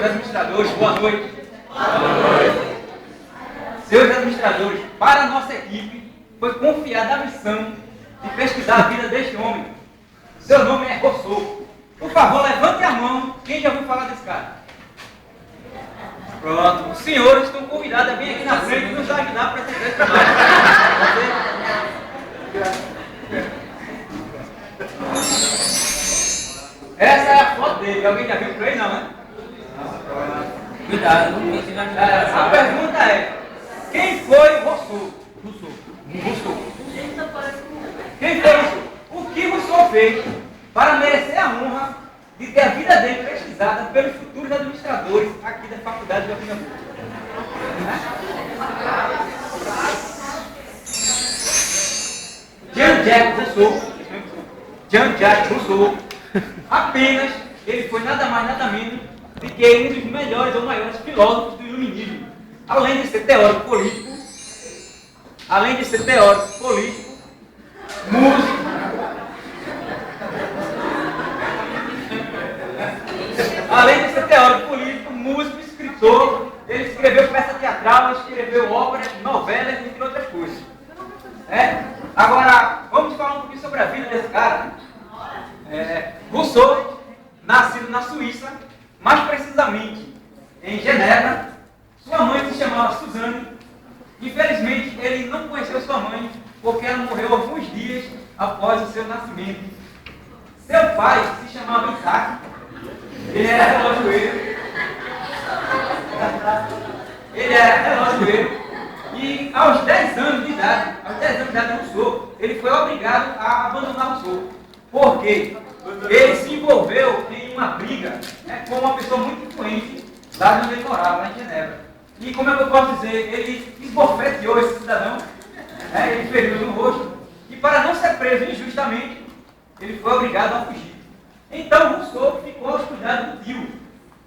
Administradores, boa noite. Boa noite. Senhores administradores, para a nossa equipe foi confiada a missão de pesquisar a vida deste homem. Seu nome é Rousseau. Por favor, levante a mão quem já ouviu falar desse cara. Pronto, os senhores estão convidados a vir aqui na frente e nos ajudar para esse trabalho. Essa é a foto dele. Alguém já viu por aí, não, né? Cuidado, a pergunta é: quem foi Rousseau? Quem foi Rousseau? O que Rousseau fez para merecer a honra de ter a vida dele pesquisada pelos futuros administradores aqui da Faculdade de Pernambuco? Jean-Jacques Rousseau, apenas ele foi nada mais nada menos do que um dos melhores ou maiores filósofos do iluminismo. Além de ser teórico político, músico, escritor, ele escreveu peça teatral, escreveu óperas, novelas, entre outras coisas. Agora, vamos falar um pouquinho sobre a vida desse cara. Rousseau, nascido na Suíça, mais precisamente em Genebra. Sua mãe se chamava Suzanne. Infelizmente, ele não conheceu sua mãe, porque ela morreu alguns dias após o seu nascimento. Seu pai se chamava Isaac. Ele era relojoeiro. E aos 10 anos de idade, Rousseau, ele foi obrigado a abandonar Rousseau. Por quê? Ele se envolveu em uma briga com uma pessoa muito influente lá onde ele morava, lá em Genebra. E como é que eu posso dizer? Ele esbofeteou esse cidadão, ele feriu no rosto, e para não ser preso injustamente, ele foi obrigado a fugir. Então Rousseau ficou aos cuidados do tio.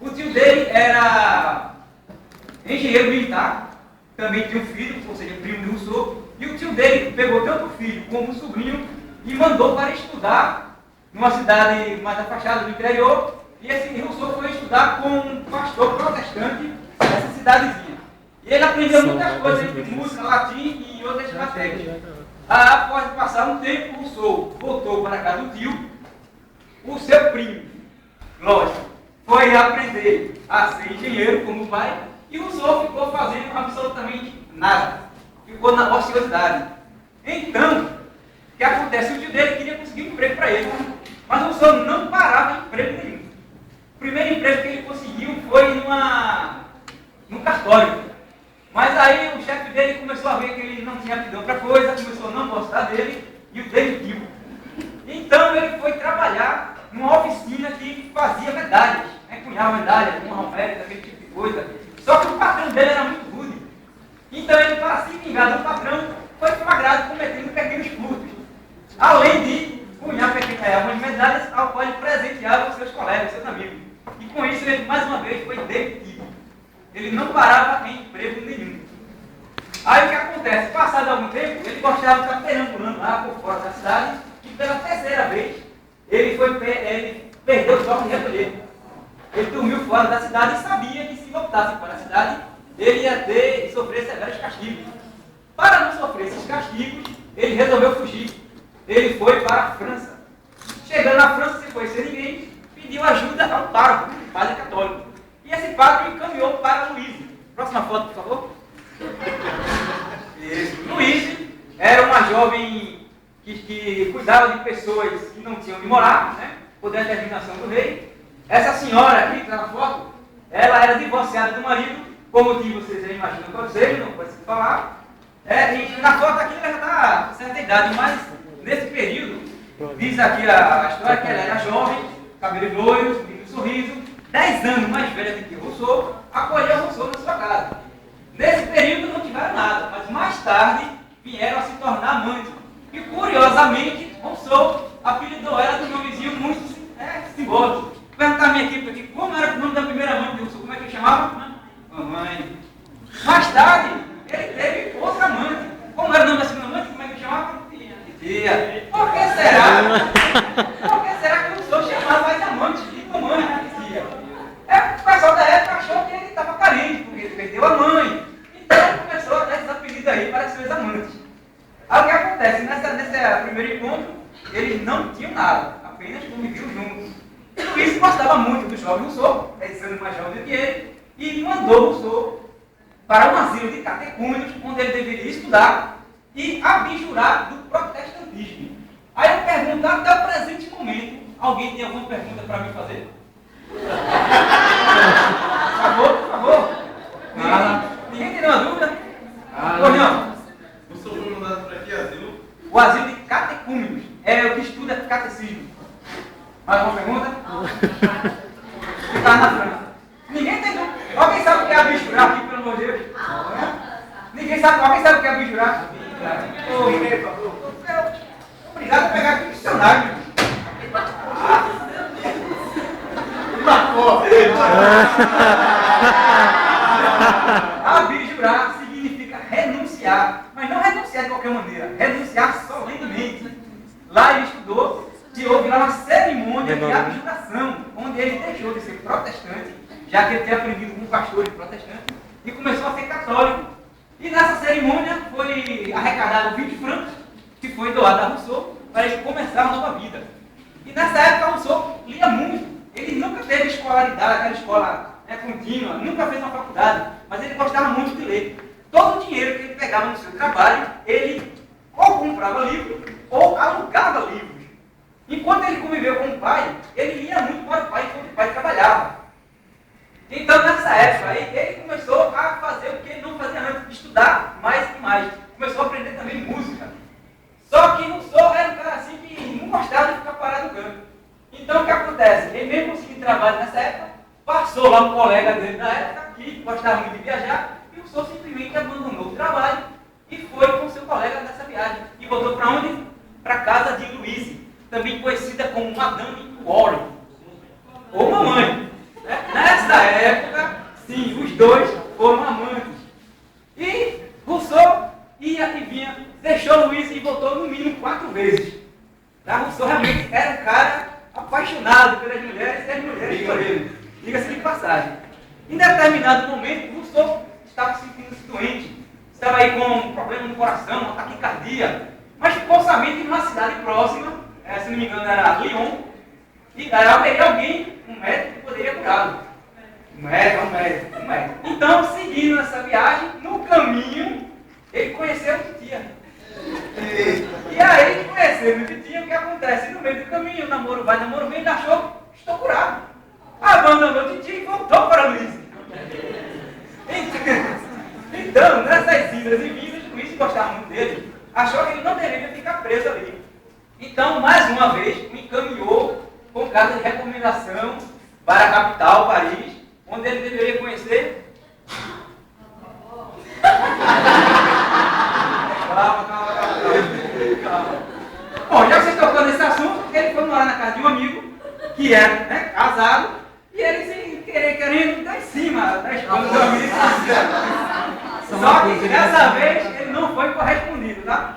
O tio dele era engenheiro militar, também tinha um filho, ou seja, primo de Rousseau, e o tio dele pegou tanto o filho como o sobrinho e mandou para estudar numa cidade mais afastada do interior, e esse Rousseau foi estudar com um pastor protestante nessa cidadezinha. E ele aprendeu muitas coisas entre música, latim e outras matérias. Após passar um tempo, Rousseau voltou para a casa do tio. O seu primo, lógico, foi aprender a ser engenheiro como o pai, e Rousseau ficou fazendo absolutamente nada. Ficou na ociosidade. Então, o que acontece? O tio dele queria conseguir um emprego para ele, mas Rousseau não parava em emprego nenhum. O primeiro emprego que ele conseguiu foi num cartório. Mas aí o chefe dele começou a ver que ele não tinha aptidão para coisa, começou a não gostar dele e o demitiu. Então ele foi trabalhar numa oficina que fazia medalhas, cunhava medalhas, uma romérica, aquele tipo de coisa. Só que o patrão dele era muito rude. Então ele, para se vingar do patrão, foi flagrado cometendo pequenos furtos. Além de cunhar algumas medalhas ao qual ele presenteava os seus colegas, seus amigos. E com isso ele, mais uma vez, foi demitido. Ele não parava em emprego nenhum. Aí o que acontece? Passado algum tempo, ele gostava de estar perambulando lá por fora da cidade, e pela terceira vez, ele perdeu o toque de recolher. Ele dormiu fora da cidade e sabia que se voltasse para a cidade, ele ia sofrer severos castigos. Para não sofrer esses castigos, ele resolveu fugir. Ele foi para a França. Chegando na França, sem conhecer ninguém, pediu ajuda a um pároco, um padre católico. E esse padre o encaminhou para Louise. Próxima foto, por favor. Isso. Louise era uma jovem que cuidava de pessoas que não tinham onde morar, por determinação do rei. Essa senhora aqui, que está na foto, ela era divorciada do marido, por motivo vocês já imaginam qual seja, não preciso falar. E na foto aqui ela já está com certa idade, mas nesse período, diz aqui a história que ela era jovem, cabelo loiro, lindo sorriso, 10 anos mais velha do que Rousseau, acolheu Rousseau na sua casa. Nesse período não tiveram nada, mas mais tarde vieram a se tornar amantes. E curiosamente, Rousseau apelidou ela de um nomezinho muito simbólico. Vou perguntar a minha equipe aqui, como era o nome da primeira mãe de Rousseau? Como é que ele chamava? Mamãe. Mais tarde, ele teve outra amante. Como era o nome da segunda amante? Como é que ele chamava? Tia. Por que será? Por que será que Rousseau chamava as amantes de mamãe e tia? O pessoal da época nada, apenas conviviam juntos. Luiz gostava muito do jovem Rousseau, 10 anos mais jovem do que ele, e mandou Rousseau para um asilo de catecúmenos, onde ele deveria estudar e abjurar do protestantismo. Aí eu pergunto, até o presente momento, alguém tem alguma pergunta para me fazer? Por favor. Ninguém tem nenhuma dúvida? Não. O senhor foi mandado para que asilo? O asilo de catecúmenos é o que estuda catecismo. Mais alguma pergunta? Que está na França. Ninguém tem dúvida. Alguém sabe o que é abjurar aqui, pelo amor de Deus? Alguém sabe o que é abjurar? Obrigado por pegar aqui o dicionário. Abjurar significa renunciar, mas não renunciar de qualquer maneira, renunciar solenemente. Lá ele estudou e houve lá uma cerimônia de abjuração, onde ele deixou de ser protestante, já que ele tinha aprendido com pastores protestantes, e começou a ser católico. E nessa cerimônia foi arrecadado 20 francos, que foi doado a Rousseau, para ele começar uma nova vida. E nessa época Rousseau lia muito. Ele nunca teve escolaridade, aquela escola contínua, nunca fez uma faculdade, mas ele gostava muito de ler. Todo o dinheiro que ele pegava no seu trabalho, ele ou comprava livros ou alugava livros. Enquanto ele conviveu com o pai, ele lia muito para o pai enquanto o pai trabalhava. Então, nessa época, ele começou a fazer o que ele não fazia antes, estudar mais e mais. Começou a aprender também música. Só que Rousseau era um cara assim que não gostava de ficar parado no canto. Então, o que acontece? Ele mesmo conseguiu trabalho nessa época, passou lá um colega dele da época, que gostava muito de viajar, e Rousseau simplesmente abandonou o trabalho e foi com seu colega nessa viagem. E voltou para onde? Para a casa de Louise, também conhecida como Madame Warren, ou mamãe. Nessa época, sim, os dois foram amantes. E Rousseau ia e vinha, deixou Louise e voltou no mínimo 4 vezes. Rousseau realmente era um cara apaixonado pelas mulheres e as mulheres por ele. Diga-se de passagem. Em determinado momento, Rousseau estava se sentindo doente. Estava aí com um problema no coração, uma taquicardia. Mas ficou somente em uma cidade próxima, se não me engano era Lyon, e haveria alguém, um médico, que poderia curá-lo. Um médico. Então, seguindo essa viagem, no caminho, ele conheceu a titia. E aí, conhecendo a titia, o que acontece? No meio do caminho, o namoro vai, namoro vem, ele achou, estou curado. Abandonou a titia e voltou para Luiz. Então, nessas idas e vindas, Luiz gostava muito dele, achou que ele não deveria ficar preso ali. Então, mais uma vez, o encaminhou com carta de recomendação para a capital, Paris, onde ele deveria conhecer. Calma. Bom, já que você tocou nesse assunto, ele foi morar na casa de um amigo, que era casado, e ele sem querer, querendo dar em cima da esposa do amigo. Só que dessa vez ele não foi correspondido, tá?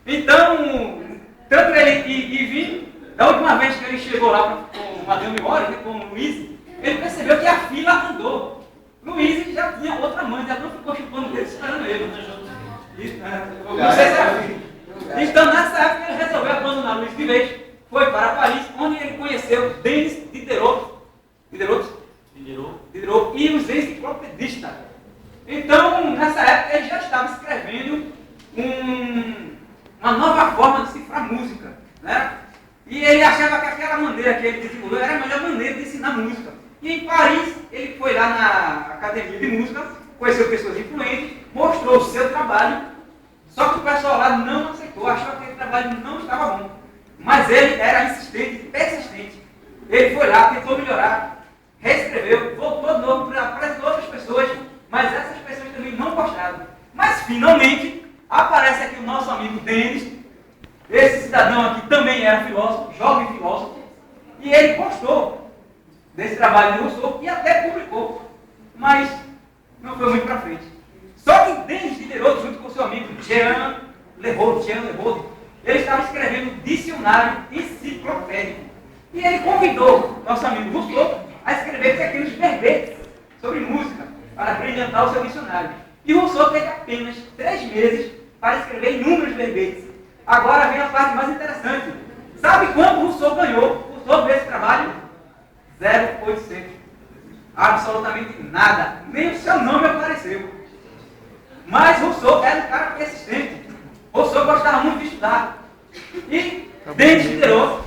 Então, tanto ele ir vir, da última vez que ele chegou lá com Madame Warren, com o Luiz, ele percebeu que a fila andou. Luiz já tinha outra amante, ela não ficou chupando dele esperando ele. Não sei se era filho. Então, nessa época, ele resolveu abandonar Luiz de vez, foi para Paris, onde ele conheceu Denis Diderot e os enciclopedistas. Então, nessa época, ele já estava escrevendo uma nova forma de cifrar música, né? E ele achava que aquela maneira que ele desenvolveu era a melhor maneira de ensinar música. E em Paris, ele foi lá na academia de música, conheceu pessoas influentes, mostrou o seu trabalho, só que o pessoal lá não aceitou, achou que aquele trabalho não estava bom. Mas ele era insistente, persistente. Ele foi lá, tentou melhorar, reescreveu, voltou de novo para outras pessoas, mas essas pessoas também não gostaram. Mas finalmente aparece aqui o nosso amigo Denis. Esse cidadão aqui também era filósofo, jovem filósofo, e ele gostou desse trabalho de Rousseau e até publicou, mas não foi muito para frente. Só que Denis Diderot, junto com seu amigo Jean Leroux, ele estava escrevendo um dicionário enciclopédico. E ele convidou nosso amigo Rousseau a escrever pequenos verbetes sobre música para brilhantar o seu dicionário. E Rousseau teve apenas 3 meses para escrever inúmeros verbetes. Agora vem a parte mais interessante. Sabe quanto o Rousseau ganhou por todo esse trabalho? 0,800. Absolutamente nada. Nem o seu nome apareceu. Mas Rousseau era um cara persistente. Rousseau gostava muito de estudar. E, desde Diderot,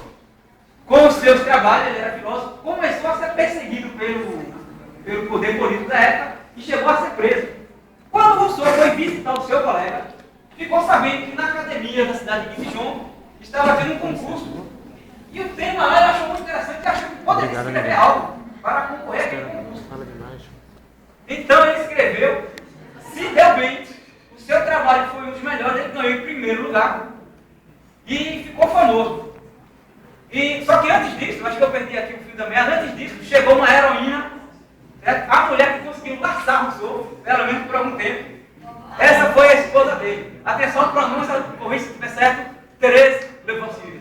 com os seus trabalhos, ele era filósofo, começou a ser perseguido pelo poder político da época e chegou a ser preso. Quando Rousseau foi visitar o seu colega, ficou sabendo que na academia da cidade de Dijon estava tendo um concurso. E o tema lá ele achou muito interessante e achou que poderia escrever algo para concorrer àquele concurso. Então ele escreveu, se deu bem, o seu trabalho foi um dos melhores, ele ganhou em primeiro lugar e ficou famoso. Só que antes disso, acho que eu perdi aqui o fio da meada, antes disso chegou uma heroína, a mulher que conseguiu laçar Rousseau, pelo menos por algum tempo. Essa foi a esposa dele. Atenção ao pronúncio, corrija se estiver certo, Thérèse Lavoisier.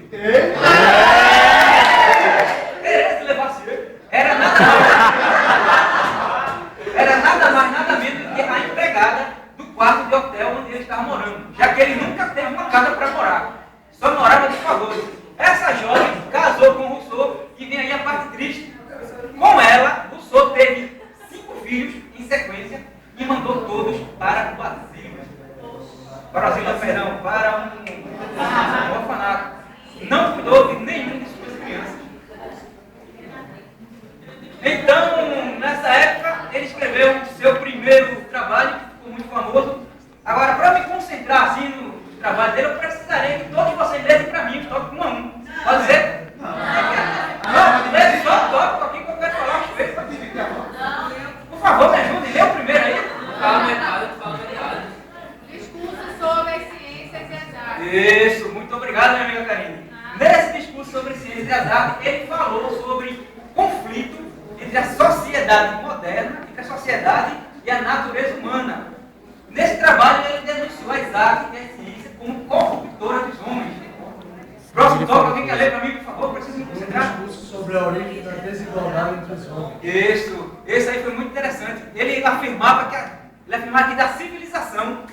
Thérèse Lavoisier era nada mais, nada menos do que a empregada do quarto de hotel onde ele estava morando, já que ele nunca teve uma casa para morar, só morava de favores. Essa jovem casou com Rousseau e vem aí a parte triste. Com ela, Rousseau teve 5 filhos em sequência e mandou todos para o Brasil. Para um orfanato. Não cuidou de nenhum de suas crianças. Então, nessa época, ele escreveu o seu primeiro trabalho, que ficou muito famoso. Agora, para me concentrar assim no trabalho dele, eu precisaria que todos vocês lessem para mim, toque um a um. Pode ser? Não, lesse só o tópico aqui que eu quero falar umas vezes. Por favor, me ajudem, lê o primeiro aí. Fala metade. Discurso sobre as ciências e as artes. Isso, muito obrigado, minha amiga Karine. Nesse discurso sobre ciências e as artes, ele falou sobre o conflito entre a sociedade moderna, entre a sociedade e a natureza humana. Nesse trabalho, ele denunciou as artes e as ciências como corruptoras dos homens. Próximo tópico, alguém quer ler para mim, por favor? Preciso me concentrar. Um discurso sobre a origem da desigualdade entre os homens. Isso, esse aí foi muito interessante. Ele afirmava que da civilização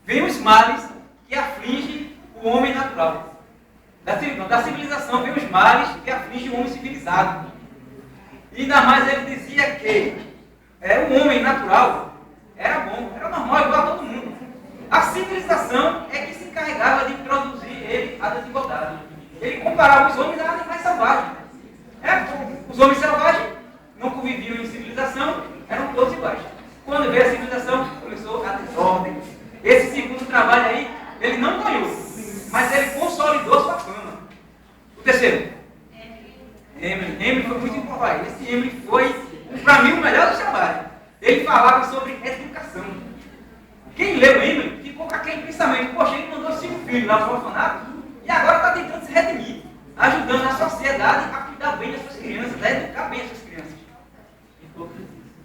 vêm os males que afligem o homem natural. Da civilização vêm os males que afligem o homem civilizado. E ainda mais ele dizia que o homem natural era bom, era normal, igual a todo mundo. A civilização é que se encarregava de introduzir ele à desigualdade. Ele comparava os homens a animais selvagens. Os homens selvagens não conviviam em civilização, eram todos iguais. Quando veio a civilização, começou a desordem. Esse segundo trabalho aí, ele não ganhou, mas ele consolidou sua fama. O terceiro, Emily foi muito importante. Esse Emily foi, para mim, o melhor do trabalho. Ele falava sobre educação. Quem leu Emily ficou com aquele pensamento: poxa, ele mandou 5 filhos lá para o orfanato e agora está tentando se redimir, ajudando a sociedade a cuidar bem das suas crianças, a educar bem as suas crianças.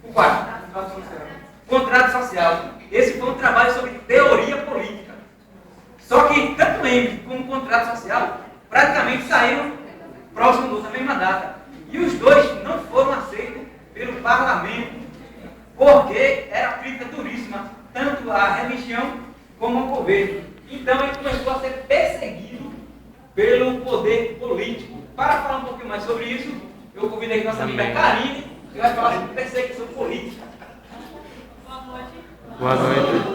O quarto, contrato social. Esse foi um trabalho sobre teoria política. Só que tanto Emily como o contrato social praticamente saíram próximos da mesma data. E os dois não foram aceitos pelo parlamento, porque era crítica duríssima, tanto à religião como ao governo. Então ele começou a ser perseguido pelo poder político. Para falar um pouquinho mais sobre isso, eu convidei aqui nossa amiga Karine, que vai falar sobre perseguição política. Boa noite. Boa noite.